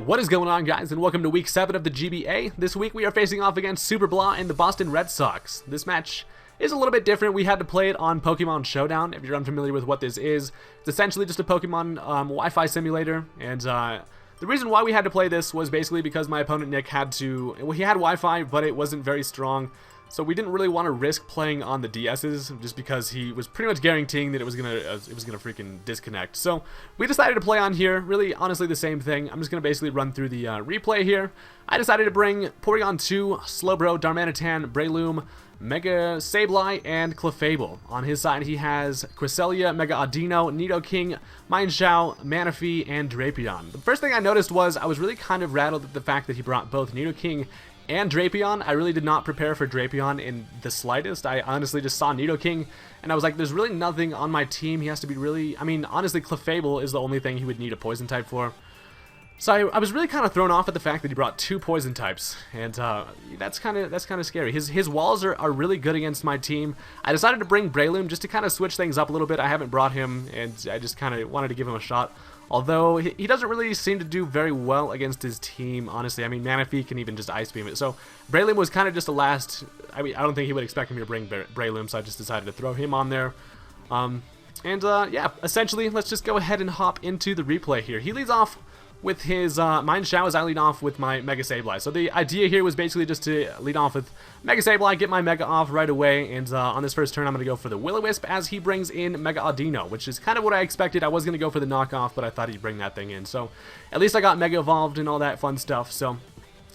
What is going on, guys, and welcome to week 7 of the GBA. This week we are facing off against Super Blah and the Boston Red Sox. This match is a little bit different. We had to play it on Pokemon Showdown. If you're unfamiliar with what this is, it's essentially just a Pokemon Wi-Fi simulator, and the reason why we had to play this was basically because my opponent Nick had to, well, he had Wi-Fi, but it wasn't very strong. So we didn't really want to risk playing on the DS's just because he was pretty much guaranteeing that it was gonna freaking disconnect. So we decided to play on here. Really, honestly, the same thing. I'm just gonna basically run through the replay here. I decided to bring Porygon 2, Slowbro, Darmanitan, Breloom, Mega Sableye, and Clefable. On his side, he has Cresselia, Mega Audino, Nidoking, Mienshao, Manaphy, and Drapion. The first thing I noticed was I was really kind of rattled at the fact that he brought both Nidoking and Drapion. I really did not prepare for Drapion in the slightest. I honestly just saw Nidoking, and I was like, there's really nothing on my team. He has to be really, I mean, honestly, Clefable is the only thing he would need a poison type for. So I was really kind of thrown off at the fact that he brought 2 poison types, and that's kind of scary. His walls are really good against my team. I decided to bring Breloom just to kind of switch things up a little bit. I haven't brought him, and I just kind of wanted to give him a shot. Although he doesn't really seem to do very well against his team, honestly. I mean, Manaphy can even just Ice Beam it. So Breloom was kind of just a last. I mean, I don't think he would expect me to bring Breloom, so I just decided to throw him on there. Yeah, essentially, let's just go ahead and hop into the replay here. He leads off with his Mienshao as I lead off with my Mega Sableye. So the idea here was basically just to lead off with Mega Sableye, get my Mega off right away, and on this first turn I'm going to go for the Will-O-Wisp as he brings in Mega Audino, which is kind of what I expected. I was going to go for the knockoff, but I thought he'd bring that thing in. So at least I got Mega Evolved and all that fun stuff. So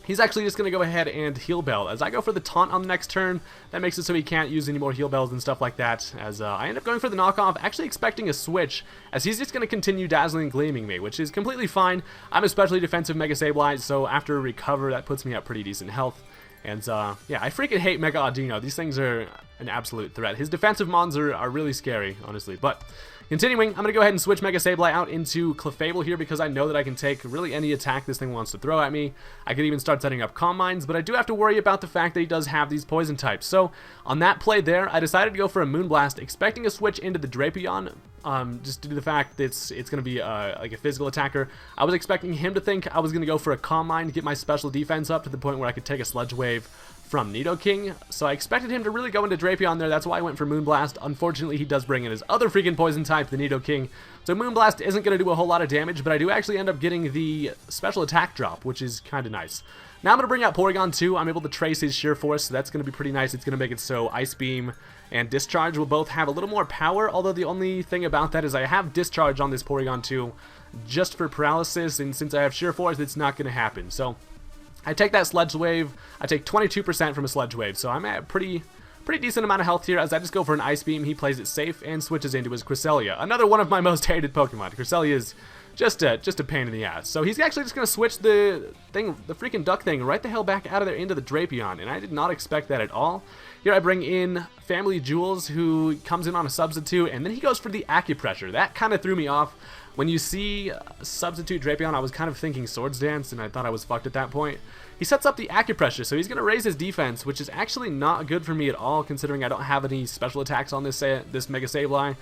he's actually just going to go ahead and Heal Bell. As I go for the Taunt on the next turn, that makes it so he can't use any more Heal Bells and stuff like that. As I end up going for the knockoff, actually expecting a switch, as he's just going to continue Dazzling and Gleaming me, which is completely fine. I'm especially defensive Mega Sableye, so after a recover, that puts me at pretty decent health. And yeah, I freaking hate Mega Audino. These things are an absolute threat. His defensive mons are really scary, honestly. But continuing, I'm going to go ahead and switch Mega Sableye out into Clefable here because I know that I can take really any attack this thing wants to throw at me. I could even start setting up Calm Minds, but I do have to worry about the fact that he does have these poison types. So on that play there, I decided to go for a Moonblast, expecting a switch into the Drapion. Just due to the fact that it's going to be like a physical attacker. I was expecting him to think I was going to go for a Calm Mind, get my special defense up to the point where I could take a Sludge Wave from Nidoking. So I expected him to really go into Drapion there. That's why I went for Moonblast. Unfortunately, he does bring in his other freaking poison type, the Nidoking. So Moonblast isn't going to do a whole lot of damage, but I do actually end up getting the special attack drop, which is kind of nice. Now I'm going to bring out Porygon 2. I'm able to trace his Sheer Force, so that's going to be pretty nice. It's going to make it so Ice Beam and Discharge will both have a little more power, although the only thing about that is I have Discharge on this Porygon 2 just for paralysis, and since I have Sheer Force, it's not going to happen. So I take that Sludge Wave. I take 22% from a Sludge Wave, so I'm at a pretty decent amount of health here as I just go for an Ice Beam. He plays it safe and switches into his Cresselia, another one of my most hated Pokemon. Cresselia is just a pain in the ass. So he's actually just going to switch the freaking duck thing right the hell back out of there into the Drapion, and I did not expect that at all. Here I bring in Family Jewels, who comes in on a substitute, and then he goes for the Acupressure. That kind of threw me off. When you see substitute Drapion, I was kind of thinking Swords Dance, and I thought I was fucked at that point. He sets up the Acupressure, so he's going to raise his defense, which is actually not good for me at all, considering I don't have any special attacks on this Mega Sableye.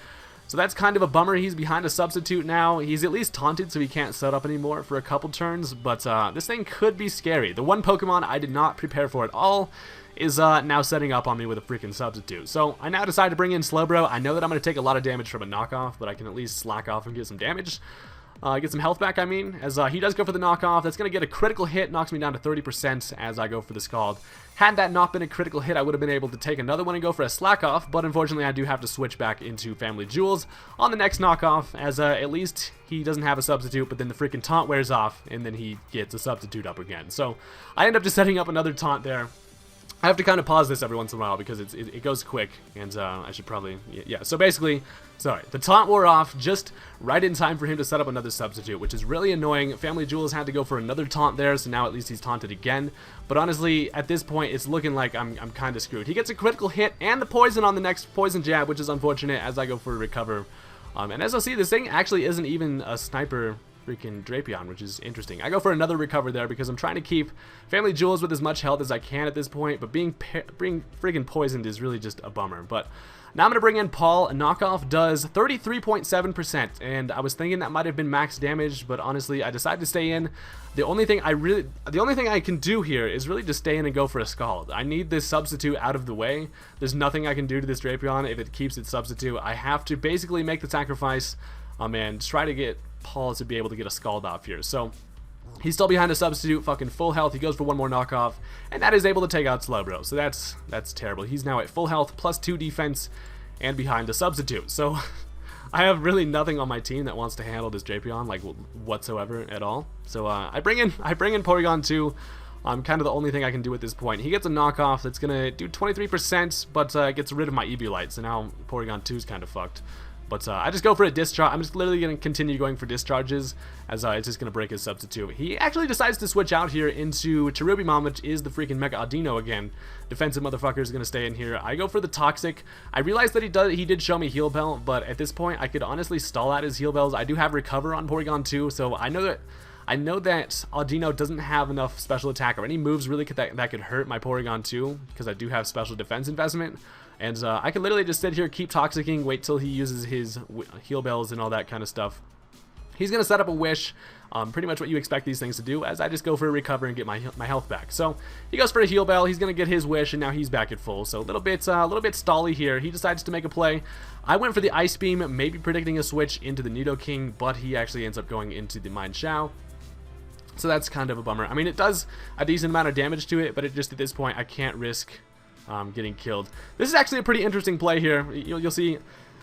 So that's kind of a bummer. He's behind a substitute now. He's at least taunted, so he can't set up anymore for a couple turns, but this thing could be scary. The one Pokemon I did not prepare for at all is now setting up on me with a freaking substitute. So I now decide to bring in Slowbro. I know that I'm going to take a lot of damage from a knockoff, but I can at least slack off and get some damage. Get some health back, I mean, as he does go for the knockoff. That's going to get a critical hit, knocks me down to 30% as I go for the Scald. Had that not been a critical hit, I would have been able to take another one and go for a slack off, but unfortunately I do have to switch back into Family Jewels on the next knockoff, as at least he doesn't have a substitute, but then the freaking taunt wears off, and then he gets a substitute up again. So I end up just setting up another taunt there. I have to kind of pause this every once in a while because it goes quick, and I should probably, yeah. So basically, sorry, the taunt wore off just right in time for him to set up another substitute, which is really annoying. Family Jewels had to go for another taunt there, so now at least he's taunted again. But honestly, at this point, it's looking like I'm kind of screwed. He gets a critical hit and the poison on the next poison jab, which is unfortunate as I go for a recover. And as you'll see, this thing actually isn't even a sniper freaking Drapion, which is interesting. I go for another recover there because I'm trying to keep Family Jewels with as much health as I can at this point, but being freaking poisoned is really just a bummer. But Now I'm going to bring in Paul. Knockoff does 33.7%, and I was thinking that might have been max damage, but honestly, I decided to stay in. The only thing I can do here is really just stay in and go for a Scald. I need this substitute out of the way. There's nothing I can do to this Drapion if it keeps its substitute. I have to basically make the sacrifice and try to get Paul to be able to get a Scald off here. So he's still behind a substitute, fucking full health. He goes for one more knockoff, and that is able to take out Slowbro. So that's terrible. He's now at full health, plus 2 defense, and behind a substitute. So I have really nothing on my team that wants to handle this Drapion, like, whatsoever at all. So I bring in Porygon 2. Kind of the only thing I can do at this point. He gets a knockoff that's gonna do 23%, but gets rid of my Eviolite. So now Porygon 2 is kind of fucked. But I just go for a discharge. I'm just literally going to continue going for discharges, as it's just going to break his substitute. He actually decides to switch out here into Cherubian, which is the freaking Mega Audino again. Defensive motherfucker is going to stay in here. I go for the Toxic. I realized that he did show me Heal Bell, but at this point I could honestly stall out his Heal Bells. I do have Recover on Porygon 2, so I know that Audino doesn't have enough special attack or any moves really that could hurt my Porygon 2, because I do have special defense investment. And I can literally just sit here, keep Toxicking, wait till he uses his Heal Bells and all that kind of stuff. He's going to set up a Wish, pretty much what you expect these things to do, as I just go for a Recover and get my health back. So he goes for a Heal Bell, he's going to get his Wish, and now he's back at full. So a little bit stally here. He decides to make a play. I went for the Ice Beam, maybe predicting a switch into the Nidoking, but he actually ends up going into the Mind Shao. So that's kind of a bummer. I mean, it does a decent amount of damage to it, but it just, at this point, I can't risk getting killed. This is actually a pretty interesting play here. You'll see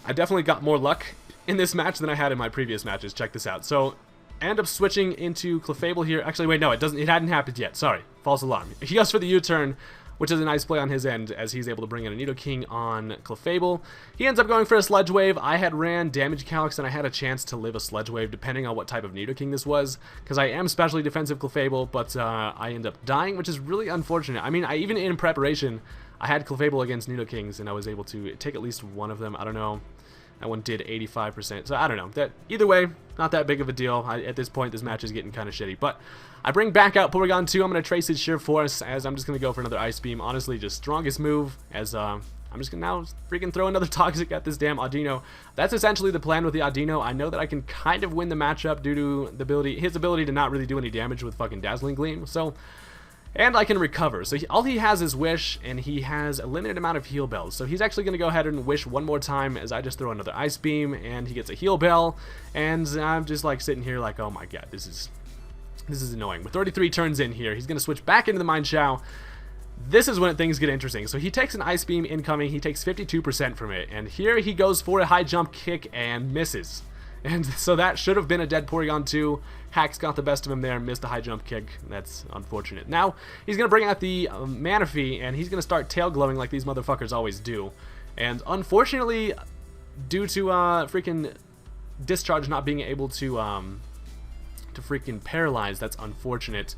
I definitely got more luck in this match than I had in my previous matches. Check this out. So I end up switching into Clefable here. Actually, wait, no, it hadn't happened yet. Sorry, false alarm. He goes for the U-turn, which is a nice play on his end, as he's able to bring in a Nidoking on Clefable. He ends up going for a Sludge Wave. I had ran Damage Calcs, and I had a chance to live a Sludge Wave, depending on what type of Nidoking this was, because I am specially defensive Clefable, but I end up dying, which is really unfortunate. I mean, even in preparation, I had Clefable against Nidokings, and I was able to take at least one of them. I don't know. That one did 85%, so I don't know. Either way, not that big of a deal. At this point, this match is getting kind of shitty. But I bring back out Porygon 2. I'm going to trace his Sheer Force, as I'm just going to go for another Ice Beam. Honestly, just strongest move, as I'm just going to now freaking throw another Toxic at this damn Audino. That's essentially the plan with the Audino. I know that I can kind of win the matchup due to his ability to not really do any damage with fucking Dazzling Gleam. So, and I can recover. So all he has is Wish, and he has a limited amount of Heal Bells. So he's actually going to go ahead and Wish one more time, as I just throw another Ice Beam, and he gets a Heal Bell. And I'm just like sitting here like, oh my god, this is annoying. With 33 turns in here, he's going to switch back into the Mind Shao. This is when things get interesting. So he takes an Ice Beam incoming, he takes 52% from it, and here he goes for a High Jump Kick and misses. And so that should have been a dead Porygon 2. Hacks got the best of him there, missed a High Jump Kick. That's unfortunate. Now, he's going to bring out the Manaphy, and he's going to start tail glowing like these motherfuckers always do. And unfortunately, due to freaking Discharge not being able to freaking paralyze, that's unfortunate.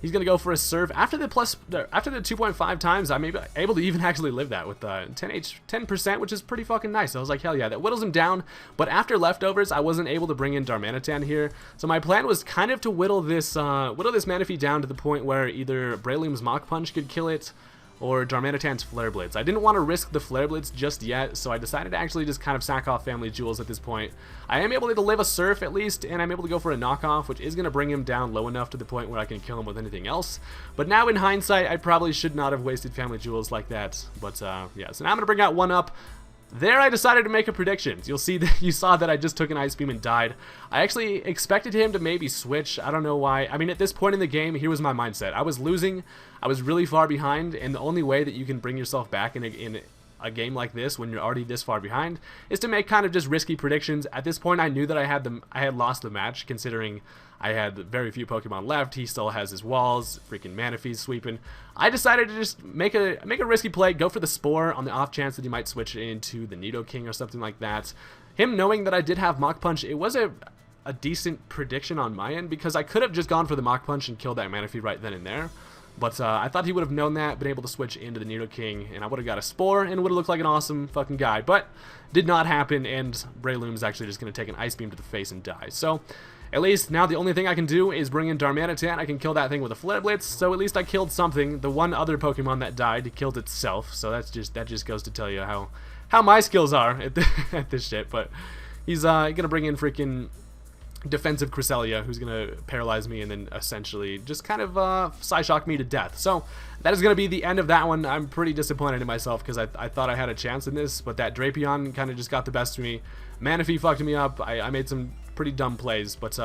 He's going to go for a Surf. After the 2.5 times, I'm able to even actually live that with 10%, which is pretty fucking nice. I was like, hell yeah, that whittles him down. But after Leftovers, I wasn't able to bring in Darmanitan here. So my plan was kind of to whittle this Manaphy down to the point where either Breloom's Mach Punch could kill it, or Darmanitan's Flare Blitz. I didn't want to risk the Flare Blitz just yet, so I decided to actually just kind of sack off Family Jewels at this point. I am able to live a Surf at least, and I'm able to go for a knockoff, which is going to bring him down low enough to the point where I can kill him with anything else. But now in hindsight, I probably should not have wasted Family Jewels like that. But yeah, so now I'm going to bring out 1-Up. There I decided to make a prediction. You saw that I just took an Ice Beam and died. I actually expected him to maybe switch. I don't know why. I mean, at this point in the game, here was my mindset. I was losing. I was really far behind, and the only way that you can bring yourself back in a game like this when you're already this far behind is to make kind of just risky predictions. At this point, I knew that I had lost the match, considering I had very few Pokemon left. He still has his walls, freaking Manaphy's sweeping. I decided to just make a risky play, go for the Spore on the off chance that he might switch into the Nidoking or something like that. Him knowing that I did have Mach Punch, it was a decent prediction on my end, because I could have just gone for the Mach Punch and killed that Manaphy right then and there. But I thought he would have known that, been able to switch into the Nidoking, and I would have got a Spore, and it would have looked like an awesome fucking guy. But did not happen, and Breloom's actually just going to take an Ice Beam to the face and die. So at least now the only thing I can do is bring in Darmanitan. I can kill that thing with a Flare Blitz, so at least I killed something. The one other Pokemon that died killed itself, so that just goes to tell you how how my skills are at, at this shit. But he's gonna bring in freaking defensive Cresselia, who's gonna paralyze me and then essentially just kind of Psyshock me to death. So that is gonna be the end of that one. I'm pretty disappointed in myself because I thought I had a chance in this, but that Drapion kind of just got the best of me. Manaphy fucked me up. I made some pretty dumb plays, but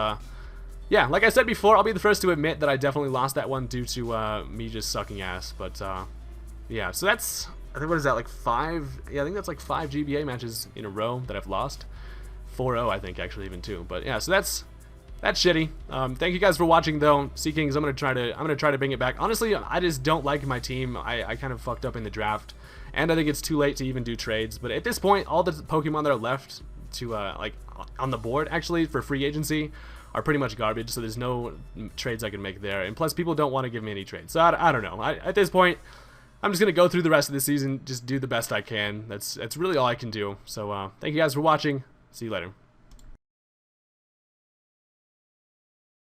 yeah, like I said before, I'll be the first to admit that I definitely lost that one due to me just sucking ass. But yeah, so that's, I think, what is that, like 5? Yeah, I think that's like 5 GBA matches in a row that I've lost. 4-0, I think, actually, even too. But yeah, so that's shitty. Thank you guys for watching, though. Seakings, I'm gonna try to bring it back. Honestly, I just don't like my team. I kind of fucked up in the draft, and I think it's too late to even do trades. But at this point, all the Pokemon that are left to like on the board actually for free agency are pretty much garbage. So there's no trades I can make there, and plus people don't want to give me any trades. So I don't know. At this point, I'm just gonna go through the rest of the season, just do the best I can. That's really all I can do. So thank you guys for watching. See you later.